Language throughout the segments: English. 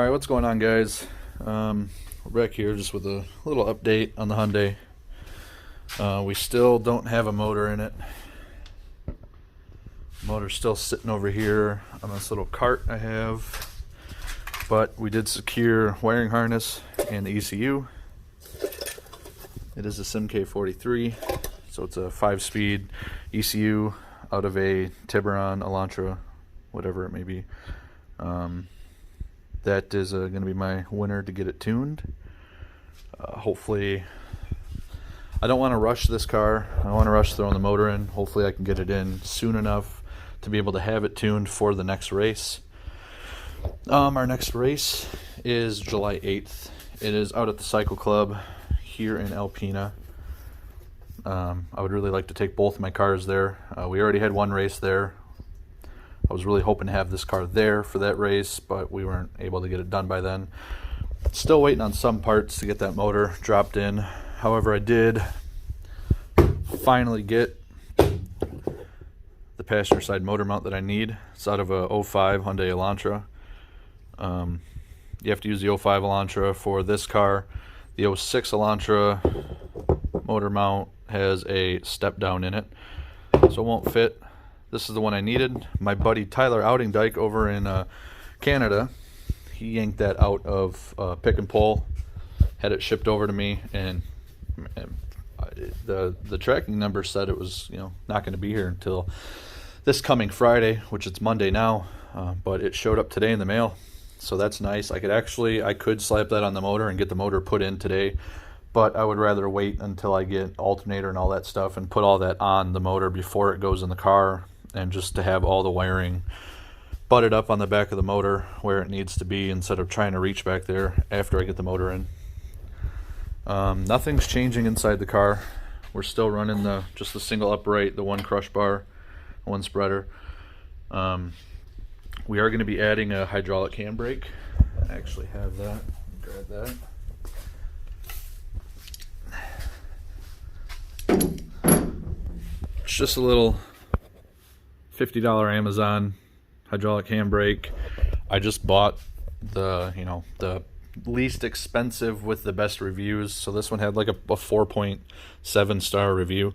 Alright, what's going on, guys? We're back here just with a little update on the Hyundai. We still don't have a motor in it. Motor's still sitting over here on this little cart I have. But we did secure wiring harness and the ECU. It is a SimK43, so it's a 5-speed ECU out of a Tiburon, Elantra, whatever it may be. That is going to be my winner to get it tuned. Hopefully, I don't want to rush this car. I don't want to rush throwing the motor in. Hopefully I can get it in soon enough to be able to have it tuned for the next race. Our next race is July 8th. It is out at the Cycle Club here in Alpena. I would really like to take both my cars there. We already had one race there. I was really hoping to have this car there for that race, but we weren't able to get it done by then. Still waiting on some parts to get that motor dropped in. However, I did finally get the passenger side motor mount that I need. It's out of a 05 Hyundai Elantra. You have to use the 05 Elantra for this car. The 06 Elantra motor mount has a step down in it, so it won't fit. This is the one I needed. My buddy Tyler Outingdyke over in Canada, he yanked that out of pick and pull, had it shipped over to me, and the tracking number said it was not going to be here until this coming Friday, which it's Monday now, but it showed up today in the mail, so that's nice. I could slap that on the motor and get the motor put in today, but I would rather wait until I get alternator and all that stuff and put all that on the motor before it goes in the car, and just to have all the wiring butted up on the back of the motor where it needs to be instead of trying to reach back there after I get the motor in. Nothing's changing inside the car. We're still running just the single upright, the one crush bar, one spreader. We are going to be adding a hydraulic handbrake. I actually have that. Grab that. It's just a little $50 Amazon hydraulic handbrake. I just bought the least expensive with the best reviews. So this one had like a 4.7 star review.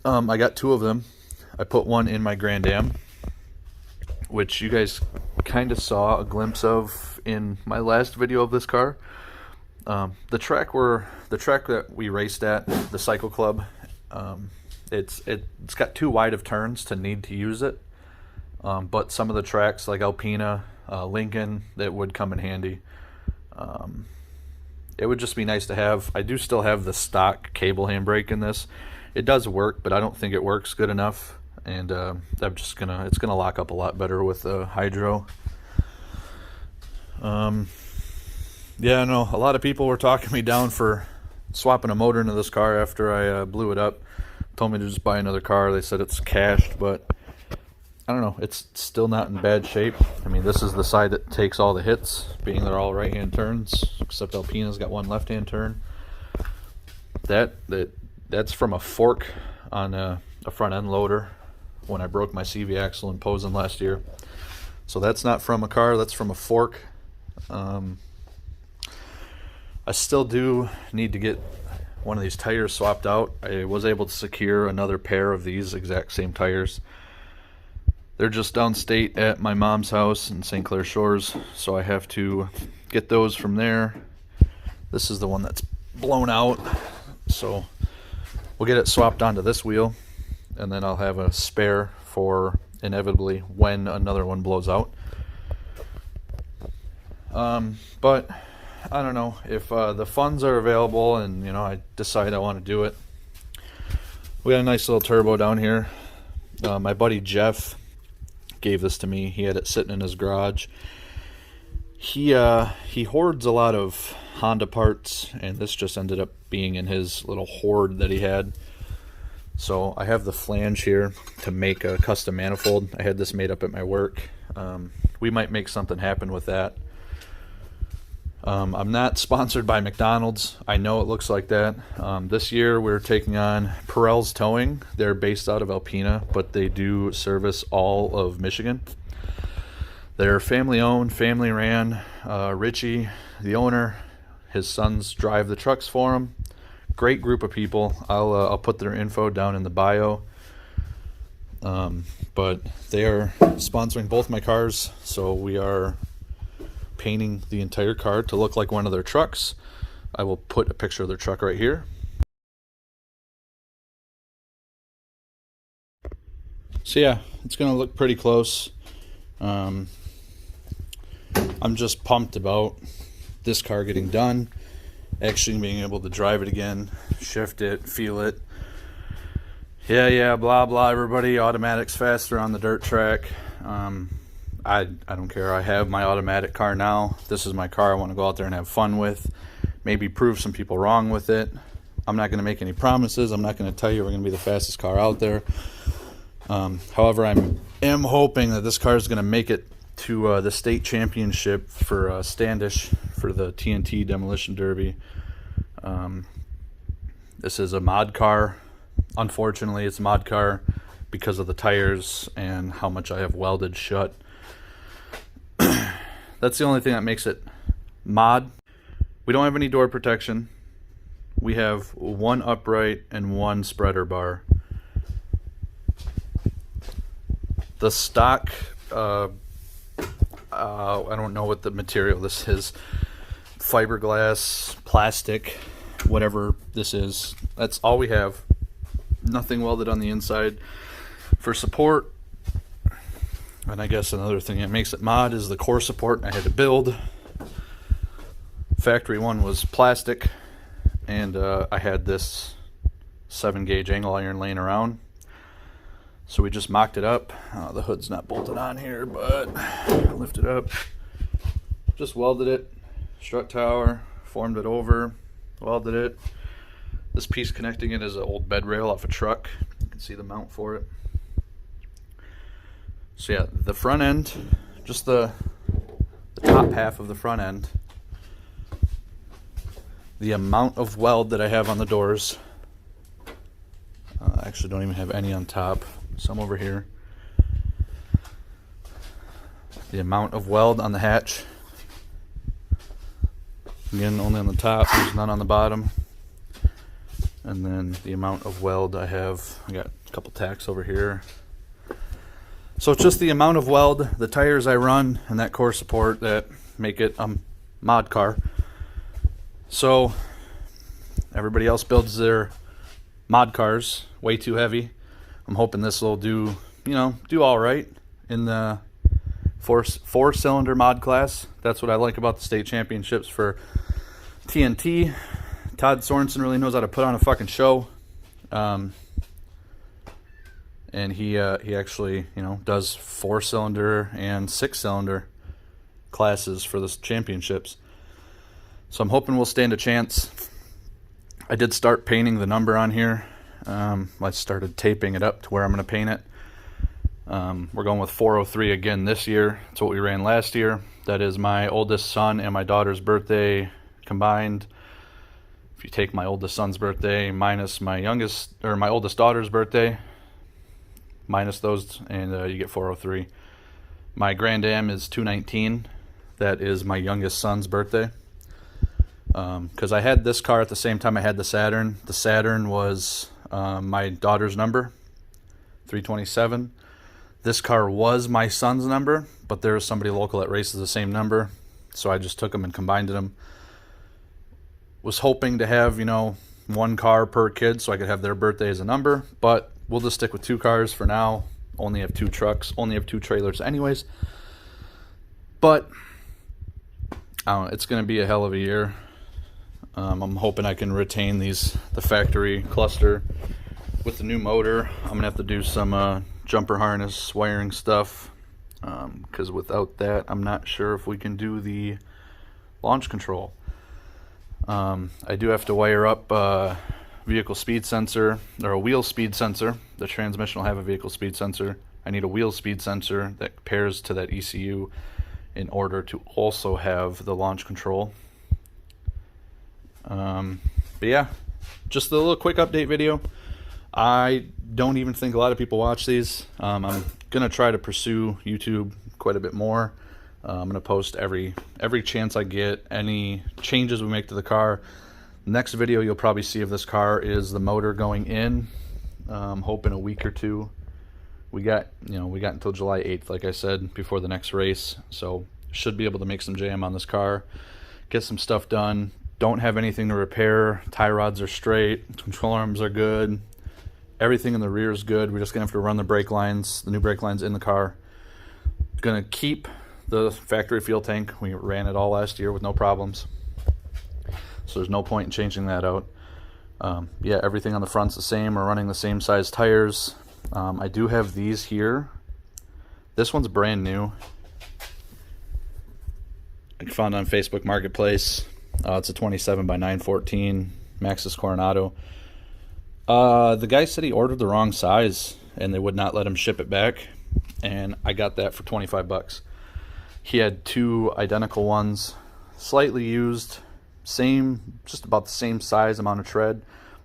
I got 2 of them. I put one in my Grand Am, which you guys kind of saw a glimpse of in my last video of this car. The track that we raced at, the Cycle Club, it's got too wide of turns to need to use it, but some of the tracks like Alpena, Lincoln, that would come in handy. It would just be nice to have. I do still have the stock cable handbrake in this. It does work, but I don't think it works good enough, and it's gonna lock up a lot better with the hydro. Yeah, I know a lot of people were talking me down for swapping a motor into this car after I blew it up. Told me to just buy another car. They said it's cached, but I don't know. It's still not in bad shape. I mean, this is the side that takes all the hits, being they're all right-hand turns, except Alpena's got one left-hand turn. That's from a fork on a front-end loader when I broke my CV axle in Posen last year. So that's not from a car. That's from a fork. I still do need to get one of these tires swapped out. I was able to secure another pair of these exact same tires. They're just downstate at my mom's house in St. Clair Shores, so I have to get those from there. This is the one that's blown out, so we'll get it swapped onto this wheel, and then I'll have a spare for inevitably when another one blows out. But I don't know if the funds are available and I decide I want to do it. We got a nice little turbo down here. My buddy Jeff gave this to me. He had it sitting in his garage. He hoards a lot of Honda parts, and this just ended up being in his little hoard that he had. So I have the flange here to make a custom manifold. I had this made up at my work. We might make something happen with that. I'm not sponsored by McDonald's. I know it looks like that. This year we're taking on Prells Towing. They're based out of Alpena, but they do service all of Michigan. They're family owned, family ran. Richie, the owner, his sons drive the trucks for him. Great group of people. I'll put their info down in the bio. But they are sponsoring both my cars, so we are painting the entire car to look like one of their trucks. I will put a picture of their truck right here. So yeah, it's gonna look pretty close. I'm just pumped about this car getting done, actually being able to drive it again, shift it, feel it. Yeah, blah blah, everybody, automatic's faster on the dirt track. I don't care. I have my automatic car now. This is my car I want to go out there and have fun with, maybe prove some people wrong with it. I'm not going to make any promises. I'm not going to tell you we're going to be the fastest car out there. However, I am hoping that this car is going to make it to the state championship for Standish for the TNT Demolition Derby. This is a mod car. Unfortunately, it's a mod car because of the tires and how much I have welded shut. That's the only thing that makes it mod. We don't have any door protection. We have one upright and one spreader bar. The stock, I don't know what the material this is. Fiberglass, plastic, whatever this is. That's all we have. Nothing welded on the inside. For support, and I guess another thing that makes it mod is the core support I had to build. Factory one was plastic, and I had this 7-gauge angle iron laying around. So we just mocked it up. The hood's not bolted on here, but I lift it up. Just welded it, strut tower, formed it over, welded it. This piece connecting it is an old bed rail off a truck. You can see the mount for it. So yeah, the front end, just the top half of the front end. The amount of weld that I have on the doors. I actually don't even have any on top. Some over here. The amount of weld on the hatch. Again, only on the top. There's none on the bottom. And then the amount of weld I have. I got a couple tacks over here. So it's just the amount of weld, the tires I run, and that core support that make it a mod car. So everybody else builds their mod cars way too heavy. I'm hoping this will do all right in the four-cylinder mod class. That's what I like about the state championships for TNT. Todd Sorensen really knows how to put on a fucking show. And he actually, does 4-cylinder and 6-cylinder classes for the championships. So I'm hoping we'll stand a chance. I did start painting the number on here. I started taping it up to where I'm going to paint it. We're going with 403 again this year. That's what we ran last year. That is my oldest son and my daughter's birthday combined. If you take my oldest son's birthday minus my oldest daughter's birthday, minus those, and you get 403. My Grand Am is 219. That is my youngest son's birthday. Because I had this car at the same time I had the Saturn. The Saturn was my daughter's number, 327. This car was my son's number, but there's somebody local that races the same number, so I just took them and combined them. Was hoping to have, one car per kid so I could have their birthday as a number, but we'll just stick with 2 cars for now. Only have 2 trucks, only have 2 trailers anyways. But I don't know, it's going to be a hell of a year. I'm hoping I can retain the factory cluster with the new motor. I'm going to have to do some jumper harness wiring stuff, because without that, I'm not sure if we can do the launch control. I do have to wire up vehicle speed sensor, or a wheel speed sensor. The transmission will have a vehicle speed sensor. I need a wheel speed sensor that pairs to that ECU in order to also have the launch control. But yeah, just a little quick update video. I don't even think a lot of people watch these. I'm gonna try to pursue YouTube quite a bit more. I'm gonna post every chance I get. Any changes we make to the car. Next video you'll probably see of this car is the motor going in. Hope in a week or two. We got until July 8th, like I said, before the next race. So should be able to make some jam on this car, get some stuff done. Don't have anything to repair. Tie rods are straight. Control arms are good. Everything in the rear is good. We're just gonna have to run the brake lines, the new brake lines in the car. Gonna keep the factory fuel tank. We ran it all last year with no problems. So there's no point in changing that out. Yeah, everything on the front's the same. We're running the same size tires. I do have these here. This one's brand new. I found on Facebook Marketplace. It's a 27 by 914 Maxxis Coronado. The guy said he ordered the wrong size and they would not let him ship it back, and I got that for 25 bucks. He had two identical ones, slightly used, just about the same size, amount of tread,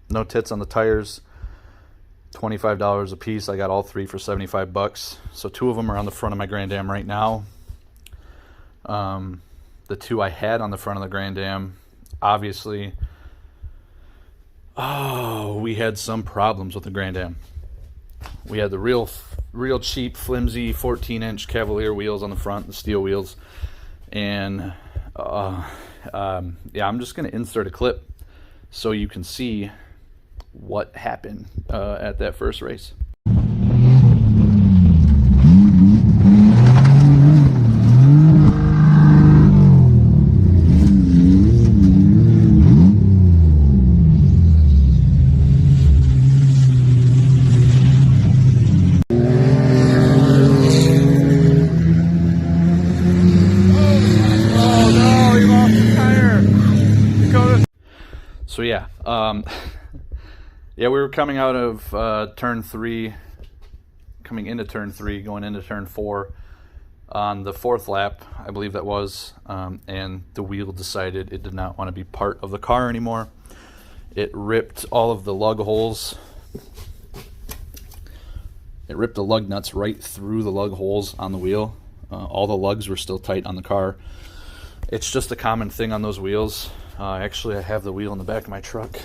no tits on the tires. $25 a piece. I got all three for 75 bucks. So two of them are on the front of my Grand Am right now. The two I had on the front of the Grand Am, obviously, we had some problems with the Grand Am. We had the real cheap, flimsy 14-inch Cavalier wheels on the front, the steel wheels. And yeah, I'm just going to insert a clip so you can see what happened at that first race. So yeah, yeah, we were coming out of turn 3, coming into turn 3, going into turn 4 on the 4th lap, I believe that was, and the wheel decided it did not want to be part of the car anymore. It ripped all of the lug holes. It ripped the lug nuts right through the lug holes on the wheel. All the lugs were still tight on the car. It's just a common thing on those wheels. Actually, I have the wheel in the back of my truck.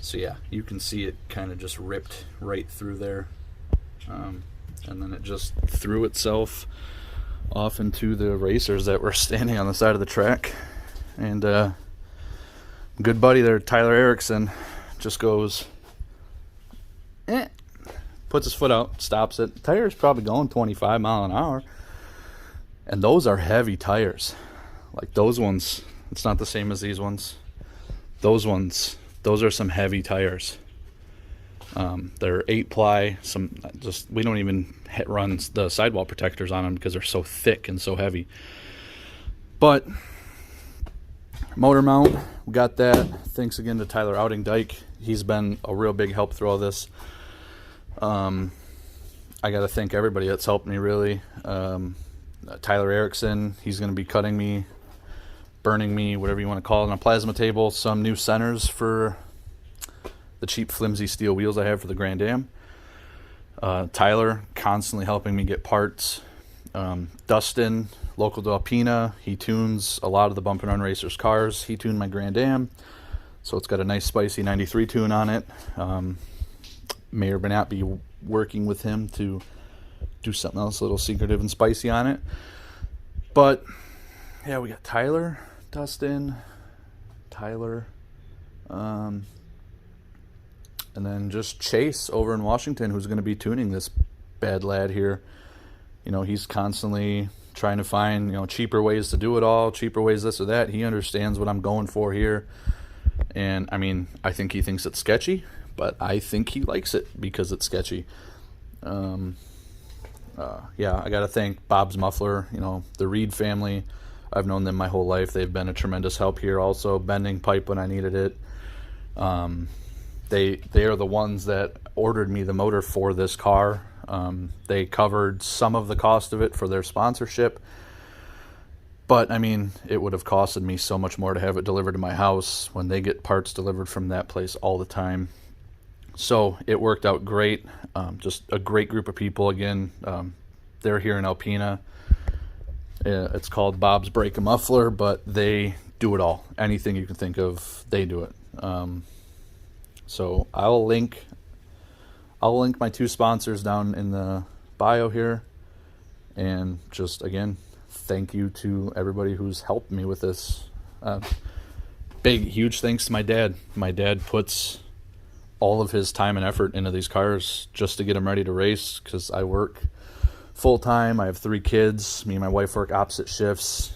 So yeah, you can see it kind of just ripped right through there. And then it just threw itself off into the racers that were standing on the side of the track. And good buddy there, Tyler Erickson, just goes, puts his foot out, stops it. The tire's probably going 25 miles an hour. And those are heavy tires. Like those ones, it's not the same as these ones. Those ones, those are some heavy tires. They're 8-ply. We don't even run the sidewall protectors on them because they're so thick and so heavy. But motor mount, we got that. Thanks again to Tyler Outingdyke. He's been a real big help through all this. I got to thank everybody that's helped me, really. Tyler Erickson, he's going to be cutting me, burning me, whatever you want to call it, on a plasma table. Some new centers for the cheap, flimsy steel wheels I have for the Grand Am. Tyler constantly helping me get parts. Dustin, local to Alpena, he tunes a lot of the Bump and Run Racers cars. He tuned my Grand Am, so it's got a nice spicy 93 tune on it. May or may not be working with him to do something else a little secretive and spicy on it. But yeah, we got Tyler, Dustin, Tyler, and then just Chase over in Washington, who's going to be tuning this bad lad here. You know, he's constantly trying to find, cheaper ways to do it all, cheaper ways this or that. He understands what I'm going for here. And I mean, I think he thinks it's sketchy, but I think he likes it because it's sketchy. Yeah, I got to thank Bob's Muffler, the Reed family. I've known them my whole life. They've been a tremendous help here also, bending pipe when I needed it. They are the ones that ordered me the motor for this car. They covered some of the cost of it for their sponsorship. But, I mean, it would have costed me so much more to have it delivered to my house when they get parts delivered from that place all the time. So it worked out great. Just a great group of people. Again, they're here in Alpena. It's called Bob's Brake and Muffler, but they do it all. Anything you can think of, they do it. So I'll link my 2 sponsors down in the bio here. And just, again, thank you to everybody who's helped me with this. Huge thanks to my dad. My dad puts all of his time and effort into these cars just to get them ready to race, because I work full time. I have 3 kids. Me and my wife work opposite shifts.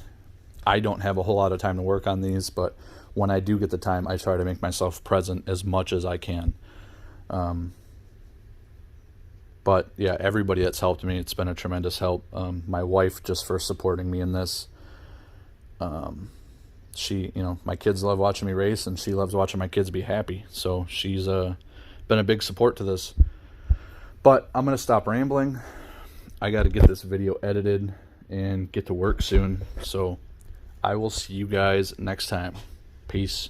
I don't have a whole lot of time to work on these, but when I do get the time, I try to make myself present as much as I can. But yeah, everybody that's helped me, it's been a tremendous help. My wife, just for supporting me in this. She, my kids love watching me race, and she loves watching my kids be happy. So she's been a big support to this. But I'm going to stop rambling. I got to get this video edited and get to work soon. So I will see you guys next time. Peace.